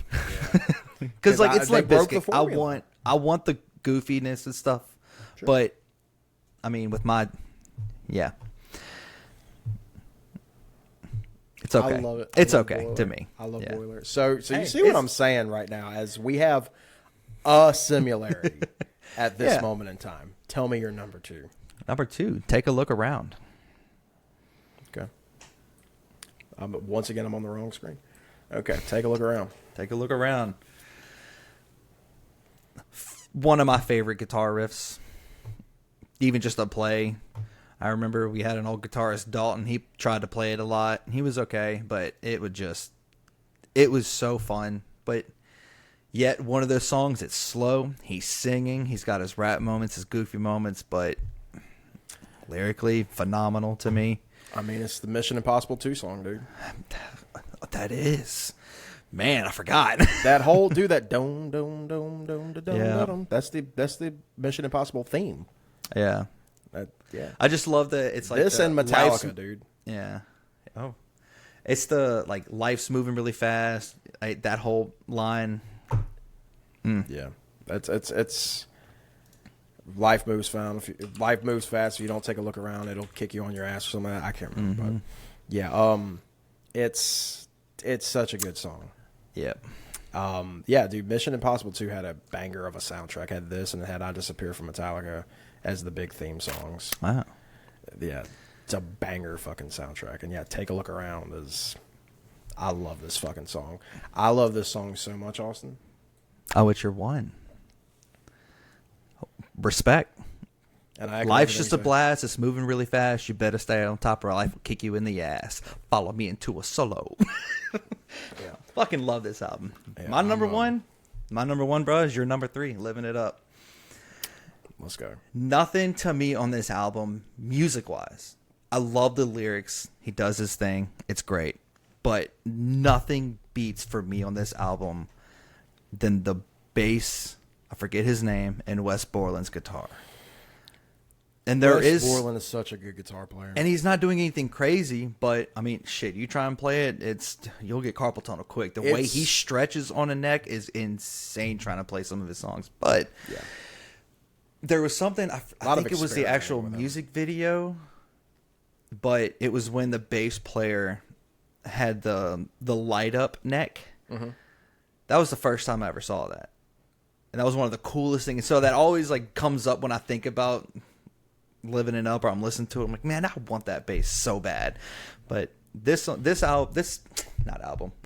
Because like it's they like broke the Bizkit. formula. I want the goofiness and stuff, Sure. but I mean with my, yeah, it's okay. I love it. It's I love okay Boiler. to me. I love Yeah. Boiler. So Hey, you see what it's- I'm saying right now? As we have a similarity at this Yeah. moment in time. Tell me your number 2. Number 2, Take a Look Around. Okay. Once again, I'm on the wrong screen. Okay, take a look around. Take a look around. One of my favorite guitar riffs, even just to play. I remember we had an old guitarist, Dalton. He tried to play it a lot. He was okay, but it was so fun. But yet one of those songs, it's slow. He's singing. He's got his rap moments, his goofy moments, but lyrically phenomenal to me. I mean, it's the Mission Impossible 2 song, dude. That is. Man, I forgot. That whole that dome dome dome dome dome Yeah. dome. That's the Mission Impossible theme. Yeah. Yeah. I just love that it's like This the and life's- Metallica, dude. Yeah. Oh. It's the like life's moving really fast. That whole line. Yeah. It's life moves fast. Life moves fast. If you don't take a look around, it'll kick you on your ass or something. I can't remember, but yeah. It's such a good song. Yep. Yeah, dude. Mission Impossible 2 had a banger of a soundtrack. Had this and it had "I Disappear" from Metallica as the big theme songs. Wow. Yeah, it's a banger fucking soundtrack. And yeah, Take a Look Around is. I love this fucking song. I love this song so much, Austin. Oh, it's your one. Respect. And I echo Life's everything just you a say. blast. It's moving really fast. You better stay on top or life will kick you in the ass. Follow me into a solo. Yeah. Fucking love this album. Yeah, My number I'm, one, bro, is your number 3. Living it up. Let's go. Nothing to me on this album, music-wise. I love the lyrics. He does his thing. It's great. But nothing beats for me on this album than the bass, I forget his name, and Wes Borland's guitar. And Borland is such a good guitar player. and he's not doing anything crazy, but I mean, shit, you try and play it, you'll get carpal tunnel quick. The way he stretches on a neck is insane trying to play some of his songs. But yeah. there was something, I lot of think it was the experimenting actual with him. music video, but it was when the bass player had the light up neck. Mm-hmm. That was the first time I ever saw that. And that was one of the coolest things. So that always like comes up when I think about Living It Up or I'm listening to it. I'm like, man, I want that bass so bad. But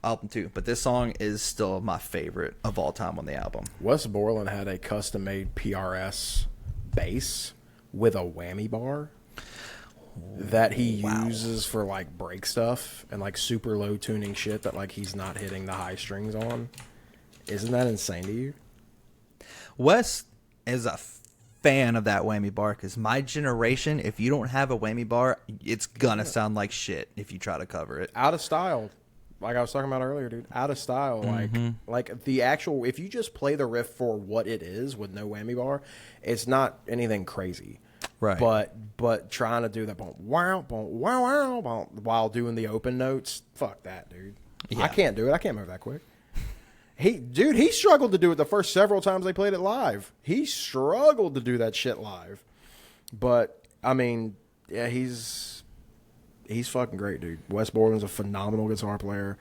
album 2, but this song is still my favorite of all time on the album. Wes Borland had a custom-made PRS bass with a whammy bar that he uses for like break stuff and like super low tuning shit that like he's not hitting the high strings on. Isn't that insane to you? Wes is a fan of that whammy bar because my generation, if you don't have a whammy bar, it's gonna sound like shit if you try to cover it. Out of style. Like I was talking about earlier, dude. Out of style. Like the actual, if you just play the riff for what it is with no whammy bar, it's not anything crazy. Right. But trying to do that wow, while doing the open notes, fuck that, dude. Yeah. I can't do it. I can't move that quick. He struggled to do it the first several times they played it live. He struggled to do that shit live. But I mean, yeah, he's fucking great, dude. Wes Borland's a phenomenal guitar player.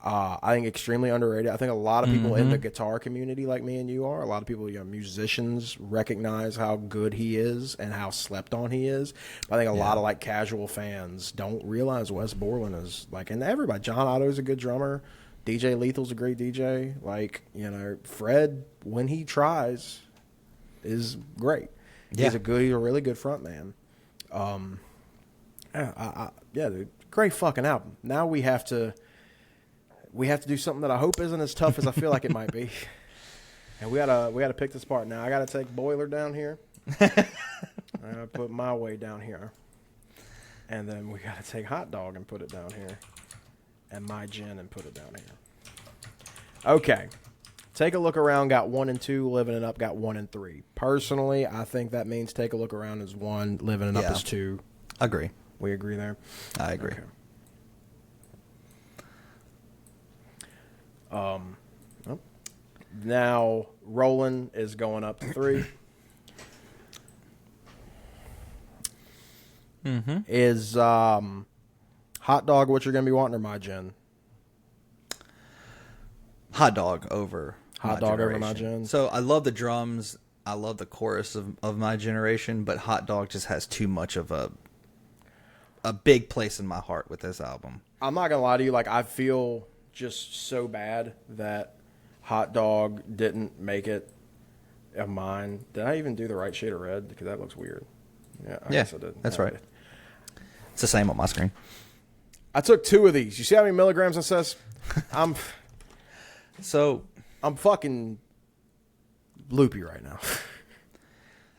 I think extremely underrated. I think a lot of people in the guitar community, like me and you are, a lot of people, musicians, recognize how good he is and how slept on he is. But I think a lot of like casual fans don't realize Wes Borland is like, and everybody. John Otto's a good drummer. DJ Lethal's a great DJ. Like, Fred, when he tries, is great. Yeah. He's a really good front man. Dude, great fucking album. Now we have to do something that I hope isn't as tough as I feel like it might be. And we gotta pick this part now. I gotta take Boiler down here. I gotta put My Way down here. And then we gotta take Hot Dog and put it down here. And My Gin and put it down here. Okay. Take a Look Around got 1 and 2. Living It Up got 1 and 3. Personally, I think that means Take a Look Around is 1. Living It Up is 2. Agree. We agree there? I agree. Okay. Now Rollin' is going up to 3. Is Hot Dog what you're gonna be wanting, or My Gin? Hot Dog over Hot Dog over My Gin. So I love the drums. I love the chorus of My Generation, but Hot Dog just has too much of a big place in my heart with this album. I'm not gonna lie to you. Like, I feel just so bad that Hot Dog didn't make it of mine. Did I even do the right shade of red? Because that looks weird. Yeah, I guess I did. That's right. It's the same on my screen. I took 2 of these. You see how many milligrams it says? I'm fucking loopy right now.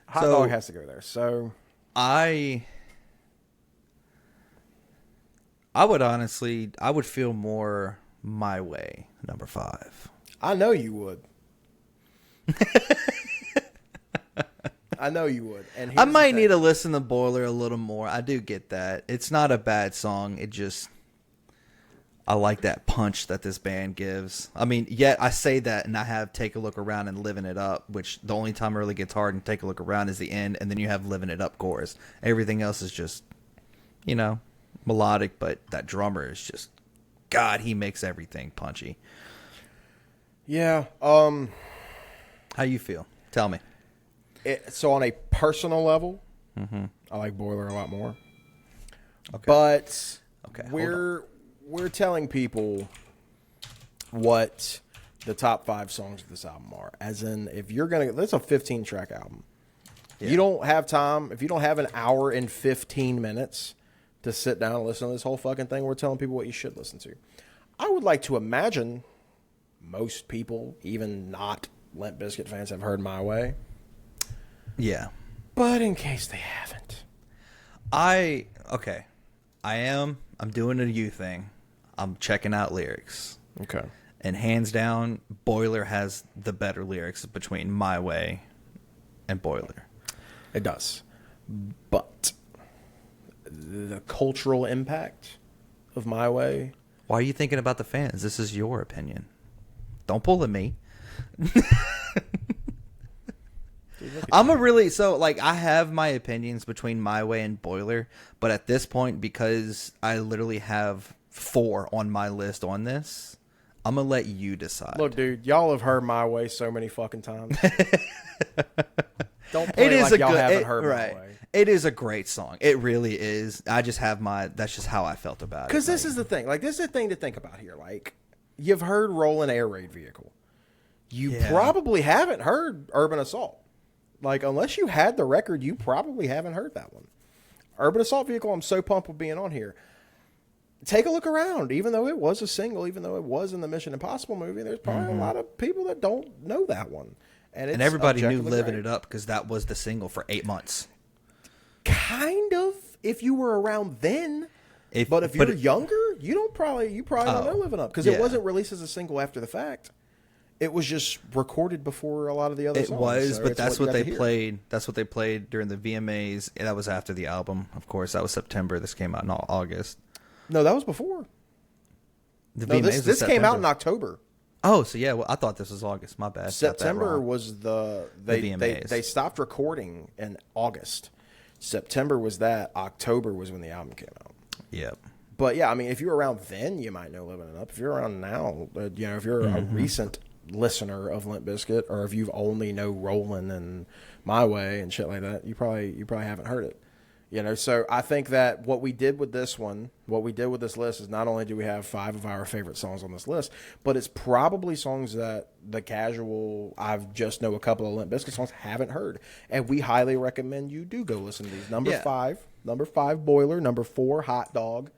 Hot Dog has to go there. So I would feel more My Way, number 5. I know you would. I know you would. And I might need to listen to Boiler a little more. I do get that. It's not a bad song. It just, I like that punch that this band gives. I mean, yet I say that and I have Take a Look Around and Living It Up, which the only time it really gets hard and Take a Look Around is the end, and then you have Living It Up chorus. Everything else is just, melodic, but that drummer is just, God, he makes everything punchy. Yeah. How you feel? Tell me. So on a personal level, I like Boiler a lot more. Okay. But okay, we're telling people what the top 5 songs of this album are. As in, if you're gonna, that's a 15-track album. Yeah. You don't have time. If you don't have an hour and 15 minutes to sit down and listen to this whole fucking thing, we're telling people what you should listen to. I would like to imagine most people, even not Limp Bizkit fans, have heard My Way. Yeah. But in case they haven't. I'm doing a you thing. I'm checking out lyrics. Okay. And hands down, Boiler has the better lyrics between My Way and Boiler. It does. But the cultural impact of My Way. Why are you thinking about the fans? This is your opinion. Don't pull at me. I have my opinions between My Way and Boiler, but at this point, because I literally have 4 on my list on this, I'm going to let you decide. Look, dude, y'all have heard My Way so many fucking times. Don't play y'all haven't heard My Way. It is a great song. It really is. I just have that's just how I felt about it. Because this is the thing. Like, this is the thing to think about here. Like, you've heard Rollin' Air Raid Vehicle. You probably haven't heard Urban Assault. Like, unless you had the record, you probably haven't heard that one. Urban Assault Vehicle, I'm so pumped with being on here. Take a Look Around. Even though it was a single, even though it was in the Mission Impossible movie, there's probably a lot of people that don't know that one. And everybody knew Living It Up because that was the single for 8 months. Kind of, if you were around then. But if you're younger, you probably don't know Living Up because it wasn't released as a single after the fact. It was just recorded before a lot of the other songs. It was, but that's what they played. That's what they played during the VMAs. That was after the album, of course. That was September. This came out in August. No, that was before. This came out in October. Oh, so yeah. Well, I thought this was August. My bad. September was the VMAs. They stopped recording in August. September was that. October was when the album came out. Yep. But yeah, I mean, if you're around then, you might know Living It Up. If you're around now, if you're a recent listener of Limp Bizkit, or if you've only know Rollin' and My Way and shit like that, you probably haven't heard it. So I think that what we did with this list is not only do we have 5 of our favorite songs on this list, but it's probably songs that the casual, I've just know a couple of Limp Bizkit songs, haven't heard. And we highly recommend you do go listen to these. Number 5, Boiler. Number 4, Hot Dog.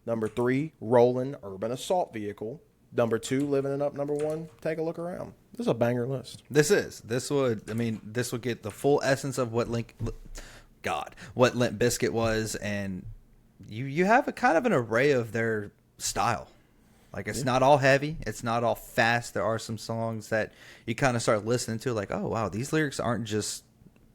Number 3, Rollin', Urban Assault Vehicle. Number 2, Living It Up. Number 1, Take a Look Around. This is a banger list. This would get the full essence of what Limp Bizkit was, and you have a kind of an array of their style. Like, it's not all heavy, it's not all fast. There are some songs that you kind of start listening to, like, oh wow, these lyrics aren't just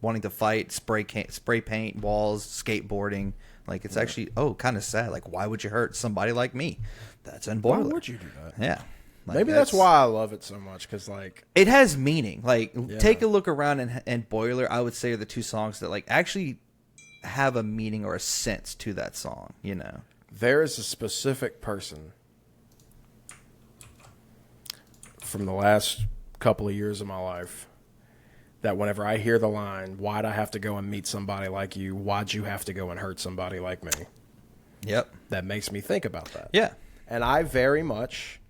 wanting to fight, spray paint walls, skateboarding. Like, it's actually kind of sad. Like, why would you hurt somebody like me? That's in Boiler. Why would you do that? Yeah. Like, maybe that's why I love it so much, because like it has meaning. Like, Take a Look Around and Boiler, I would say, are the 2 songs that like actually have a meaning or a sense to that song. There is a specific person from the last couple of years of my life that whenever I hear the line, "Why'd I have to go and meet somebody like you? Why'd you have to go and hurt somebody like me?" Yep. That makes me think about that. Yeah. And I very much,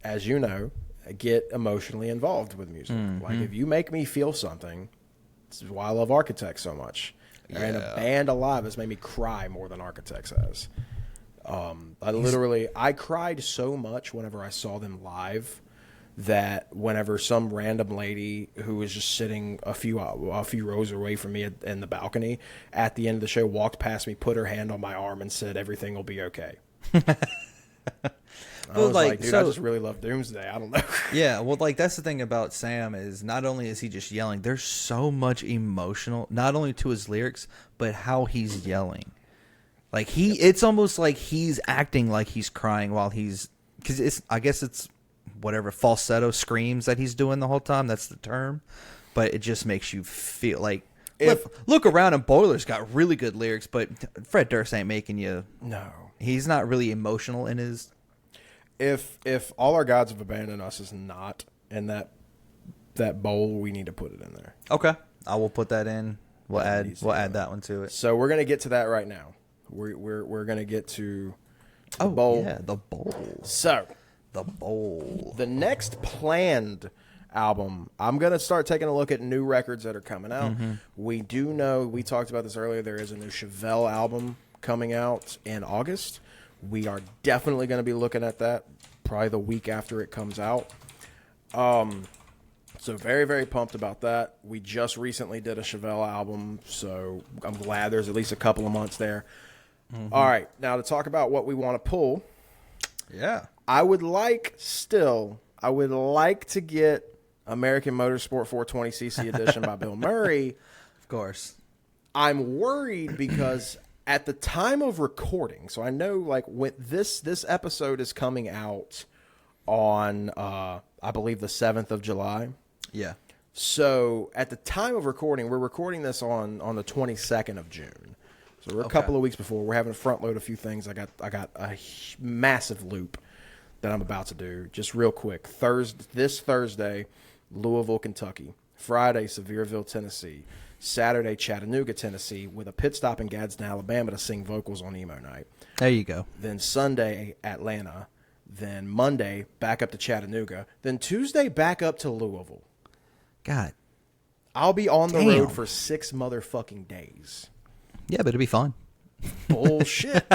as you know, get emotionally involved with music. Like, if you make me feel something, this is why I love Architects so much. There ain't a band alive that's made me cry more than Architects has. I cried so much whenever I saw them live that whenever some random lady who was just sitting a few rows away from me in the balcony at the end of the show walked past me, put her hand on my arm, and said, "Everything will be okay." I was like, dude, I just really love Doomsday. I don't know. Yeah, well, like, that's the thing about Sam is not only is he just yelling, there's so much emotional, not only to his lyrics, but how he's yelling. Like, it's almost like he's acting like he's crying while because I guess it's whatever falsetto screams that he's doing the whole time. That's the term. But it just makes you feel like, look around, and Boiler's got really good lyrics, but Fred Durst ain't making you. No. He's not really emotional in his. If All Our Gods Have Abandoned Us is not in that bowl, we need to put it in there. Okay, I will put that in. We'll add that one to it. So we're gonna get to that right now. We're gonna get to the bowl. Yeah, the bowl. So the bowl. The next planned album, I'm gonna start taking a look at new records that are coming out. We do know, we talked about this earlier, there is a new Chevelle album coming out in August. We are definitely going to be looking at that probably the week after it comes out. So very, very pumped about that. We just recently did a Chevelle album, so I'm glad there's at least a couple of months there. All right, now to talk about what we want to pull. Yeah. I would like to get American Motorsport 420cc edition by Bill Murray. Of course. I'm worried because at the time of recording, so I know like when this episode is coming out on I believe the 7th of July. Yeah. So at the time of recording, we're recording this on the 22nd of June. So we're a couple of weeks before. We're having to front load a few things. I got a massive loop that I'm about to do. Just real quick. This Thursday, Louisville, Kentucky. Friday, Sevierville, Tennessee. Saturday, Chattanooga, Tennessee, with a pit stop in Gadsden, Alabama to sing vocals on Emo Night. There you go. Then Sunday, Atlanta. Then Monday, back up to Chattanooga. Then Tuesday, back up to Louisville. God. I'll be on the road for 6 motherfucking days. Yeah, but it'll be fun. Bullshit.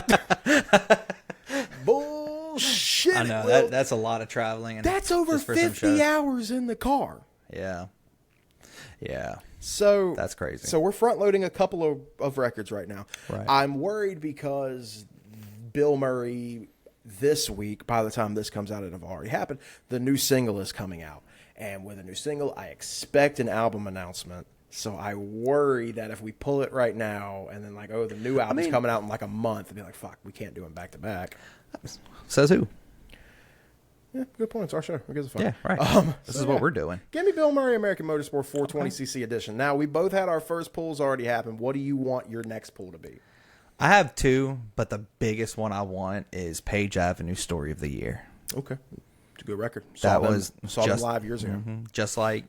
Bullshit. I know. That's a lot of traveling. And that's over 50 hours in the car. Yeah. Yeah. So that's crazy. So we're front loading a couple of records right now. Right. I'm worried because Bill Murray this week, by the time this comes out, it'll have already happened. The new single is coming out. And with a new single, I expect an album announcement. So I worry that if we pull it right now and then like, oh, the new album's coming out in like a month, and be like, fuck, we can't do them back to back. Says who? Yeah, good point. It's our show. Who gives a fuck? Yeah, right. This is what we're doing. Give me Bill Murray American Motorsport 420cc edition. Now, we both had our first pulls already happen. What do you want your next pull to be? I have two, but the biggest one I want is Page Avenue Story of the Year. Okay. It's a good record. Saw them live years ago. Just like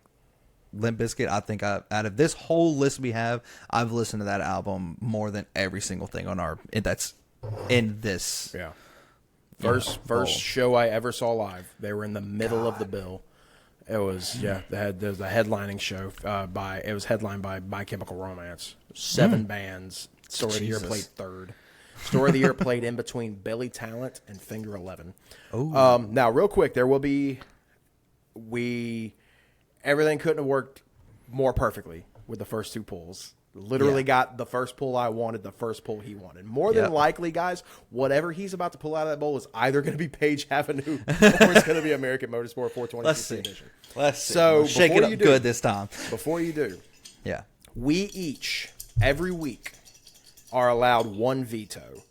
Limp Bizkit, I think out of this whole list we have, I've listened to that album more than every single thing on that's in this. Yeah. First show I ever saw live. They were in the middle of the bill. It was there was a headlining show it was headlined by My Chemical Romance. 7 bands. Story of the Year played third. Story of the Year played in between Billy Talent and Finger 11. Oh. Now, real quick, there will be everything couldn't have worked more perfectly with the first 2 pulls. Literally got the first pull I wanted, the first pull he wanted. More than likely, guys, whatever he's about to pull out of that bowl is either going to be Page Avenue or it's going to be American Motorsport 420 edition. Let's see. So shake it up good this time. Before you do, we each, every week, are allowed 1 veto.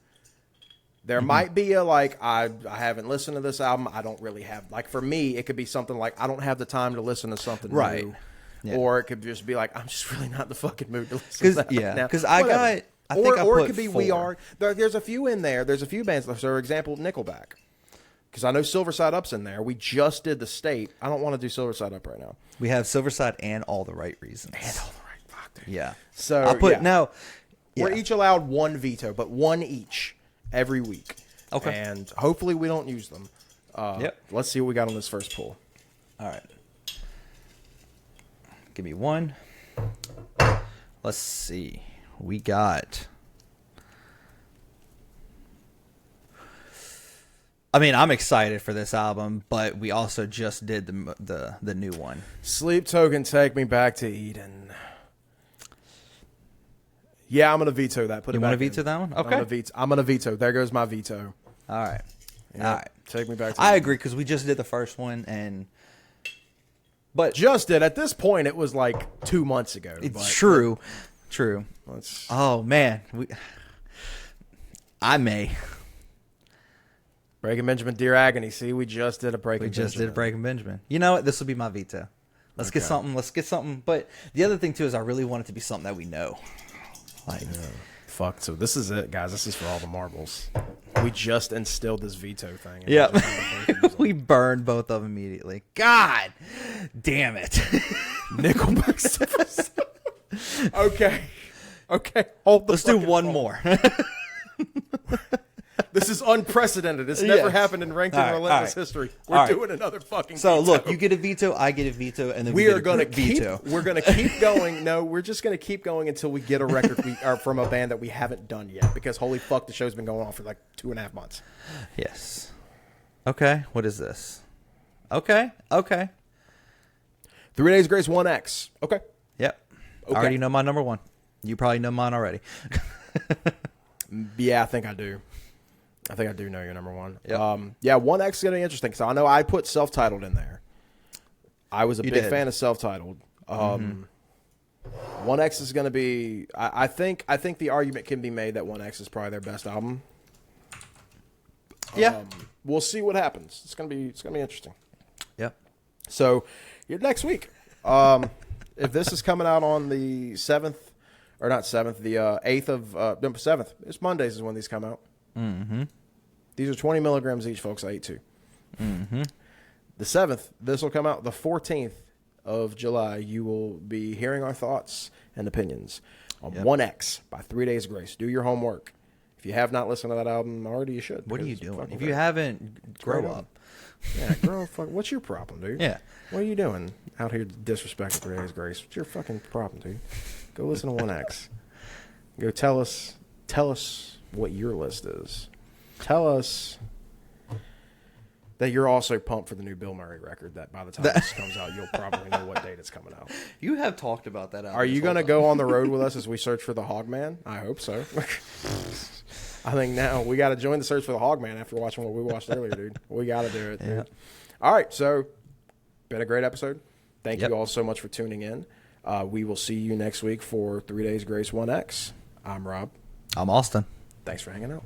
There might be a, I haven't listened to this album. I don't really have, for me, it could be something like, I don't have the time to listen to something new. Yeah. Or it could just be like, I'm just really not in the fucking mood to listen to that now. Because I think or I it could be 4. We Are. There's a few in there. There's a few bands. For example, Nickelback. Because I know Silver Side Up's in there. We just did The State. I don't want to do Silver Side Up right now. We have Silver Side and All the Right Reasons. And All the Right. Fuck, dude. Yeah. So I'll put now. We're each allowed 1 veto, but 1 each every week. Okay. And hopefully we don't use them. Let's see what we got on this first pull. All right. Give me 1. Let's see. We got. I mean, I'm excited for this album, but we also just did the new one. Sleep Token, Take Me Back to Eden. Yeah, I'm gonna veto that. You want to veto that one? Okay. I'm gonna veto. There goes my veto. All right. Yep. All right. Take Me Back to I Eden. agree, because we just did the first one, but just did. At this point, it was like 2 months ago. It's true. Oh man, I may. Breaking Benjamin, Dear Agony. See, we just did a Breaking Benjamin. We just did Breaking Benjamin. You know what? This will be my veto. Let's get something. But the other thing too is I really want it to be something that we know. Fuck. So this is it, guys. This is for all the marbles. We just instilled this veto thing. Yeah. We burned both of them immediately. God damn it. Nickelback. Okay. Let's do one more. This is unprecedented. It's never happened in Ranked and Relentless history. We're doing another fucking veto. Look, you get a veto, I get a veto, and then we're going to keep going. No, we're just going to keep going until we get a record from a band that we haven't done yet. Because holy fuck, the show's been going on for like 2.5 months. Yes. Okay. What is this? Okay. 3 Days Grace 1X. Okay. Yep. I already know my number 1. You probably know mine already. Yeah, I think I do. I think I do know your number 1. Yep. 1X is going to be interesting. So I know I put self-titled in there. I was a big fan of self-titled. 1X is going to be. I think the argument can be made that 1X is probably their best album. Yeah. We'll see what happens. It's gonna be interesting. Yep. So, next week, if this is coming out on the 7th, or not 7th, the 8th of 7th. It's Mondays is when these come out. Mm-hmm. These are 20 milligrams each, folks. I ate 2. Mm-hmm. The 7th, this will come out. The 14th of July, you will be hearing our thoughts and opinions on 1X by 3 Days Grace. Do your homework. If you have not listened to that album already, you should. What are you doing? If you haven't, grow up. Yeah, grow fuck. What's your problem, dude? Yeah. What are you doing out here disrespecting 3 Days Grace? What's your fucking problem, dude? Go listen to 1X. Go tell us what your list is. Tell us that you're also pumped for the new Bill Murray record that by the time this comes out, you'll probably know what date it's coming out. You have talked about that. Are you going to go on the road with us as we search for the Hogman? I hope so. I think now we got to join the search for the Hogman after watching what we watched earlier, dude. We got to do it, dude. Yeah. All right, so been a great episode. Thank you all so much for tuning in. We will see you next week for 3 Days Grace 1X. I'm Rob. I'm Austin. Thanks for hanging out.